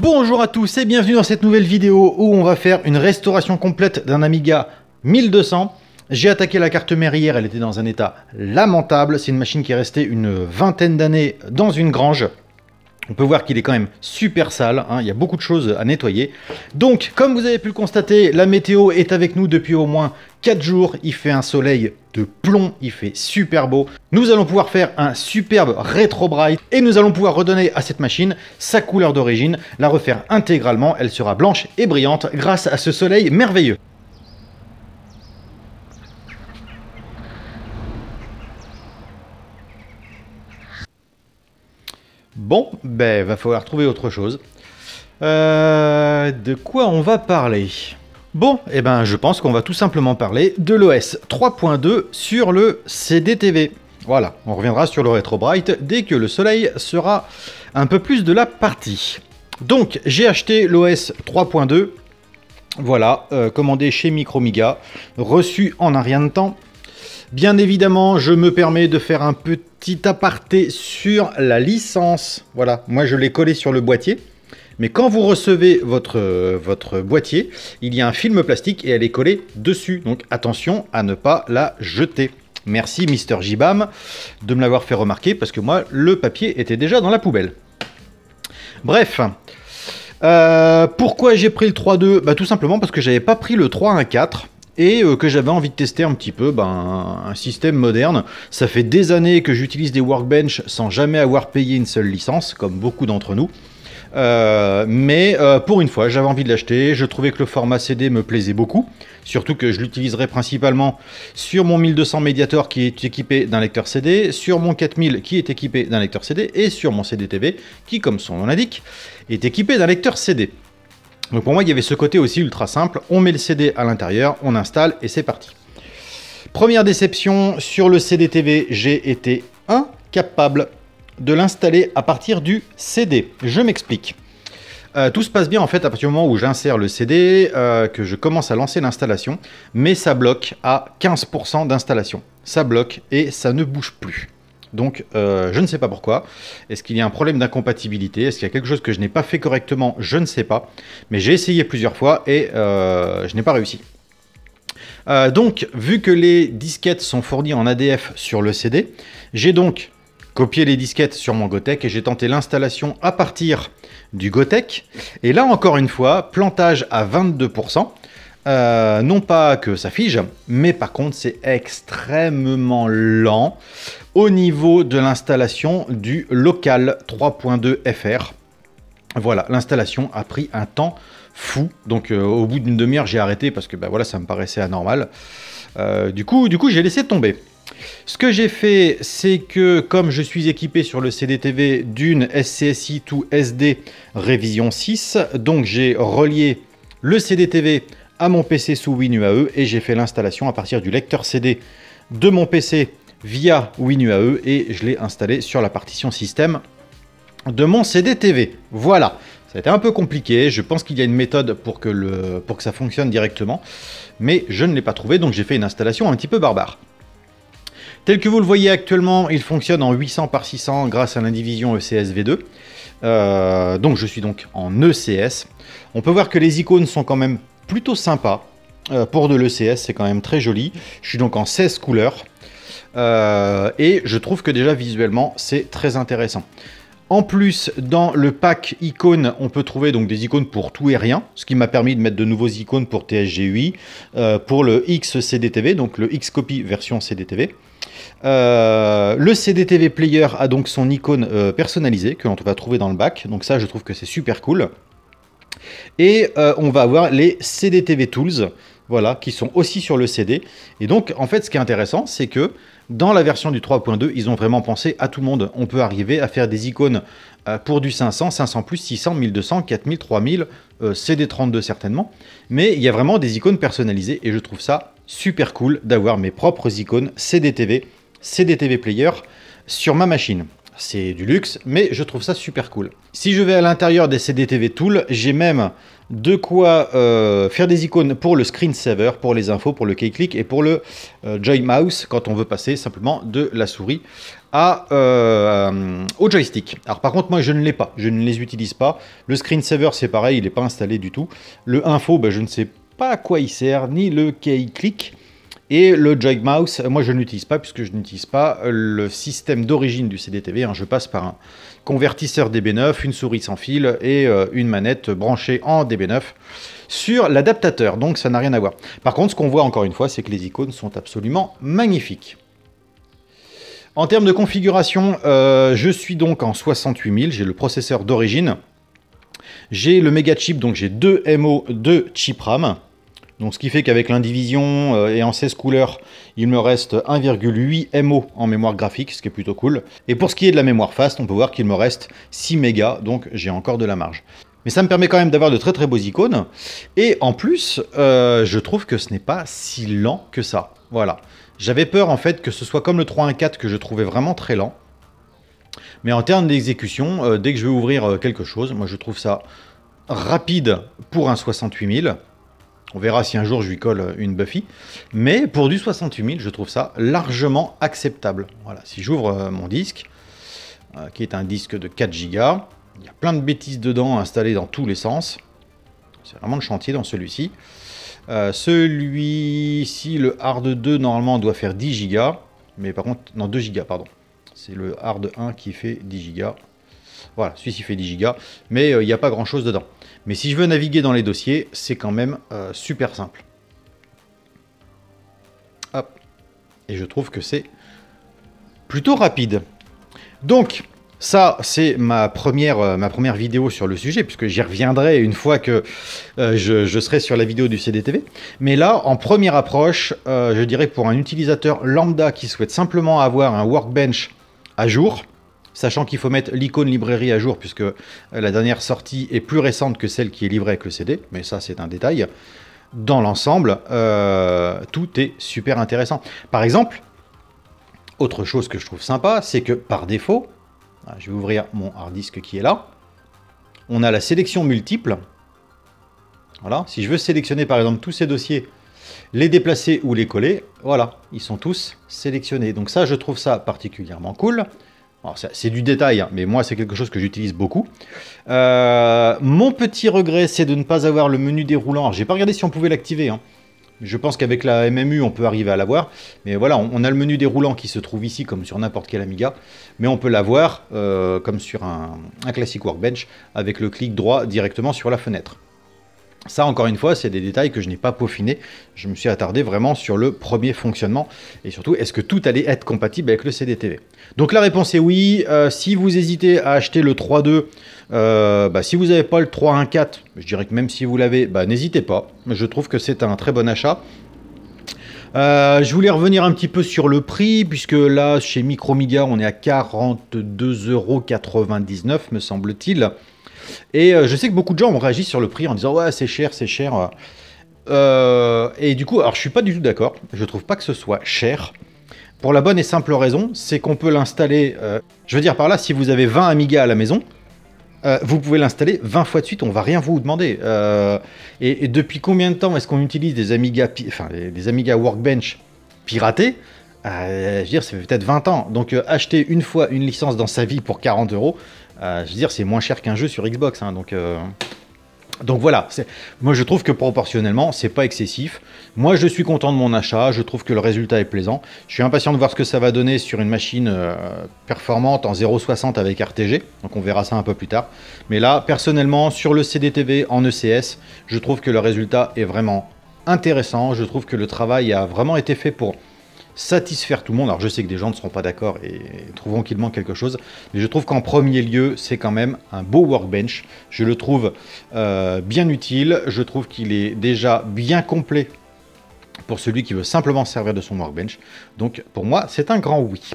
Bonjour à tous et bienvenue dans cette nouvelle vidéo où on va faire une restauration complète d'un Amiga 1200. J'ai attaqué la carte mère hier, elle était dans un état lamentable. C'est une machine qui est restée une vingtaine d'années dans une grange. On peut voir qu'il est quand même super sale, hein, il y a beaucoup de choses à nettoyer. Donc, comme vous avez pu le constater, la météo est avec nous depuis au moins 4 jours. Il fait un soleil de plomb, il fait super beau. Nous allons pouvoir faire un superbe Retro Bright et nous allons pouvoir redonner à cette machine sa couleur d'origine, la refaire intégralement. Elle sera blanche et brillante grâce à ce soleil merveilleux. Bon, ben, va falloir trouver autre chose. De quoi on va parler? Bon, eh ben, je pense qu'on va tout simplement parler de l'OS 3.2 sur le CDTV. Voilà, on reviendra sur le Retro Bright dès que le soleil sera un peu plus de la partie. Donc, j'ai acheté l'OS 3.2. Voilà, commandé chez Micromiga, reçu en un rien de temps. Bien évidemment, je me permets de faire un petit aparté sur la licence. Voilà, moi je l'ai collé sur le boîtier. Mais quand vous recevez votre boîtier, il y a un film plastique et elle est collée dessus. Donc attention à ne pas la jeter. Merci Mister Jibam de me l'avoir fait remarquer parce que moi, le papier était déjà dans la poubelle. Bref. Pourquoi j'ai pris le 3.2? Bah, tout simplement parce que j'avais pas pris le 3.1.4. Et que j'avais envie de tester un petit peu un système moderne. Ça fait des années que j'utilise des Workbench sans jamais avoir payé une seule licence, comme beaucoup d'entre nous. Mais pour une fois, j'avais envie de l'acheter. Je trouvais que le format CD me plaisait beaucoup. Surtout que je l'utiliserai principalement sur mon 1200 Mediator qui est équipé d'un lecteur CD, sur mon 4000 qui est équipé d'un lecteur CD, et sur mon CDTV qui, comme son nom l'indique, est équipé d'un lecteur CD. Donc pour moi, il y avait ce côté aussi ultra simple. On met le CD à l'intérieur, on installe et c'est parti. Première déception, sur le CDTV, j'ai été incapable de l'installer à partir du CD. Je m'explique. Tout se passe bien en fait à partir du moment où j'insère le CD, que je commence à lancer l'installation, mais ça bloque à 15% d'installation. Ça bloque et ça ne bouge plus. Donc, je ne sais pas pourquoi. Est-ce qu'il y a un problème d'incompatibilité? Est-ce qu'il y a quelque chose que je n'ai pas fait correctement? Je ne sais pas. Mais j'ai essayé plusieurs fois et je n'ai pas réussi. Donc, vu que les disquettes sont fournies en ADF sur le CD, j'ai donc copié les disquettes sur mon Gotek et j'ai tenté l'installation à partir du Gotek. Et là, encore une fois, plantage à 22%. Non pas que ça fige, mais par contre, c'est extrêmement lent au niveau de l'installation du local 3.2 FR. Voilà, l'installation a pris un temps fou. Donc au bout d'une demi-heure, j'ai arrêté parce que voilà, ça me paraissait anormal. Du coup, j'ai laissé tomber. Ce que j'ai fait, c'est que comme je suis équipé sur le CDTV d'une SCSI to SD révision 6, donc j'ai relié le CDTV à mon PC sous WinUAE et j'ai fait l'installation à partir du lecteur CD de mon PC via WinUAE et je l'ai installé sur la partition système de mon CDTV. Voilà, ça a été un peu compliqué, je pense qu'il y a une méthode pour que ça fonctionne directement, mais je ne l'ai pas trouvé, donc j'ai fait une installation un petit peu barbare. Tel que vous le voyez actuellement, il fonctionne en 800 par 600 grâce à l'indivision ECS V2. Donc je suis donc en ECS. On peut voir que les icônes sont quand même plutôt sympas. Pour de l'ECS, c'est quand même très joli. Je suis donc en 16 couleurs. Et je trouve que déjà visuellement, c'est très intéressant. En plus, dans le pack icônes, on peut trouver donc des icônes pour tout et rien, ce qui m'a permis de mettre de nouveaux icônes pour TSGUI, pour le XCDTV, donc le Xcopy version CDTV. Le CDTV Player a donc son icône personnalisée que l'on va trouver dans le bac, donc ça je trouve que c'est super cool. Et on va avoir les CDTV Tools, voilà, qui sont aussi sur le CD. Et donc en fait ce qui est intéressant, c'est que dans la version du 3.2, ils ont vraiment pensé à tout le monde. On peut arriver à faire des icônes pour du 500, 500+, 600, 1200, 4000, 3000, CD32 certainement. Mais il y a vraiment des icônes personnalisées et je trouve ça super cool d'avoir mes propres icônes CDTV, CDTV Player sur ma machine. c'est du luxe, mais je trouve ça super cool. Si je vais à l'intérieur des CDTV Tools, j'ai même de quoi faire des icônes pour le screensaver, pour les infos, pour le key-click et pour le Joy Mouse, quand on veut passer simplement de la souris au joystick. Alors par contre, moi je ne l'ai pas, je ne les utilise pas. Le screensaver, c'est pareil, il n'est pas installé du tout. Le info, ben, je ne sais pas à quoi il sert, ni le key-click. Et le Joy Mouse, moi je ne l'utilise pas puisque je n'utilise pas le système d'origine du CDTV. Hein. Je passe par un convertisseur DB9, une souris sans fil et une manette branchée en DB9 sur l'adaptateur. Donc ça n'a rien à voir. Par contre, ce qu'on voit encore une fois, c'est que les icônes sont absolument magnifiques. En termes de configuration, je suis donc en 68000. J'ai le processeur d'origine. J'ai le méga chip, donc j'ai 2 MO, 2 chip RAM. Donc ce qui fait qu'avec l'indivision et en 16 couleurs, il me reste 1,8 MO en mémoire graphique, ce qui est plutôt cool. Et pour ce qui est de la mémoire fast, on peut voir qu'il me reste 6 mégas, donc j'ai encore de la marge. Mais ça me permet quand même d'avoir de très très beaux icônes. Et en plus, je trouve que ce n'est pas si lent que ça. Voilà. J'avais peur en fait que ce soit comme le 3.1.4 que je trouvais vraiment très lent. Mais en termes d'exécution, dès que je vais ouvrir quelque chose, moi je trouve ça rapide pour un 68000. On verra si un jour je lui colle une Buffy. Mais pour du 68000, je trouve ça largement acceptable. Voilà, si j'ouvre mon disque, qui est un disque de 4 Go, il y a plein de bêtises dedans installées dans tous les sens. C'est vraiment le chantier dans celui-ci. Celui-ci, le Hard 2, normalement, doit faire 10 Go. Mais par contre, non, 2 Go, pardon. C'est le Hard 1 qui fait 10 Go. Voilà, celui-ci fait 10 Go, mais il n'y a pas grand-chose dedans. Mais si je veux naviguer dans les dossiers, c'est quand même super simple. Hop. Et je trouve que c'est plutôt rapide. Donc, ça, c'est ma première vidéo sur le sujet, puisque j'y reviendrai une fois que je serai sur la vidéo du CDTV. Mais là, en première approche, je dirais pour un utilisateur lambda qui souhaite simplement avoir un Workbench à jour, sachant qu'il faut mettre l'icône librairie à jour, puisque la dernière sortie est plus récente que celle qui est livrée avec le CD, mais ça c'est un détail. Dans l'ensemble, tout est super intéressant. Par exemple, autre chose que je trouve sympa, c'est que par défaut, je vais ouvrir mon hard disk qui est là, on a la sélection multiple. Voilà, si je veux sélectionner par exemple tous ces dossiers, les déplacer ou les coller, voilà, ils sont tous sélectionnés. Donc ça, je trouve ça particulièrement cool. C'est du détail, hein, mais moi, c'est quelque chose que j'utilise beaucoup. Mon petit regret, c'est de ne pas avoir le menu déroulant. J'ai pas regardé si on pouvait l'activer. Hein. Je pense qu'avec la MMU, on peut arriver à l'avoir. Mais voilà, on a le menu déroulant qui se trouve ici, comme sur n'importe quel Amiga. Mais on peut l'avoir, comme sur un classique Workbench, avec le clic droit directement sur la fenêtre. Ça, encore une fois, c'est des détails que je n'ai pas peaufinés. Je me suis attardé vraiment sur le premier fonctionnement. Et surtout, est-ce que tout allait être compatible avec le CDTV? Donc la réponse est oui. Si vous hésitez à acheter le 3.2, si vous n'avez pas le 3.1.4, je dirais que même si vous l'avez, n'hésitez pas. Je trouve que c'est un très bon achat. Je voulais revenir un petit peu sur le prix, puisque là, chez Micromedia, on est à 42,99 €, me semble-t-il. Et je sais que beaucoup de gens ont réagi sur le prix en disant « Ouais, c'est cher, c'est cher. » Et du coup, alors je suis pas du tout d'accord. Je trouve pas que ce soit cher. Pour la bonne et simple raison, c'est qu'on peut l'installer... je veux dire par là, si vous avez 20 Amiga à la maison, vous pouvez l'installer 20 fois de suite, on va rien vous demander. Et depuis combien de temps est-ce qu'on utilise des Amiga, des Amiga Workbench piratés? Je veux dire, ça fait peut-être 20 ans. Donc acheter une fois une licence dans sa vie pour 40 €, je veux dire, c'est moins cher qu'un jeu sur Xbox. Hein, donc voilà, moi je trouve que proportionnellement, c'est pas excessif. Moi je suis content de mon achat, je trouve que le résultat est plaisant. Je suis impatient de voir ce que ça va donner sur une machine performante en 0.60 avec RTG. Donc on verra ça un peu plus tard. Mais là, personnellement, sur le CDTV en ECS, je trouve que le résultat est vraiment intéressant. Je trouve que le travail a vraiment été fait pour satisfaire tout le monde. Alors je sais que des gens ne seront pas d'accord et trouveront qu'il manque quelque chose, mais je trouve qu'en premier lieu c'est quand même un beau workbench. Je le trouve bien utile, je trouve qu'il est déjà bien complet pour celui qui veut simplement servir de son workbench. Donc pour moi c'est un grand oui.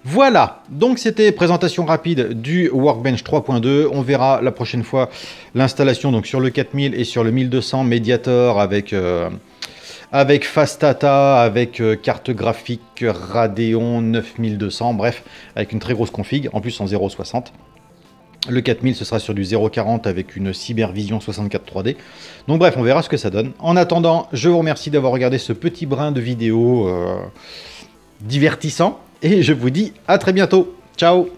Voilà, donc c'était présentation rapide du Workbench 3.2. On verra la prochaine fois l'installation donc sur le 4000 et sur le 1200 Mediator avec avec Fastata, avec carte graphique Radeon 9200, bref, avec une très grosse config, en plus en 0.60. Le 4000, ce sera sur du 0.40 avec une Cybervision 64 3D. Donc bref, on verra ce que ça donne. En attendant, je vous remercie d'avoir regardé ce petit brin de vidéo divertissant. Et je vous dis à très bientôt. Ciao!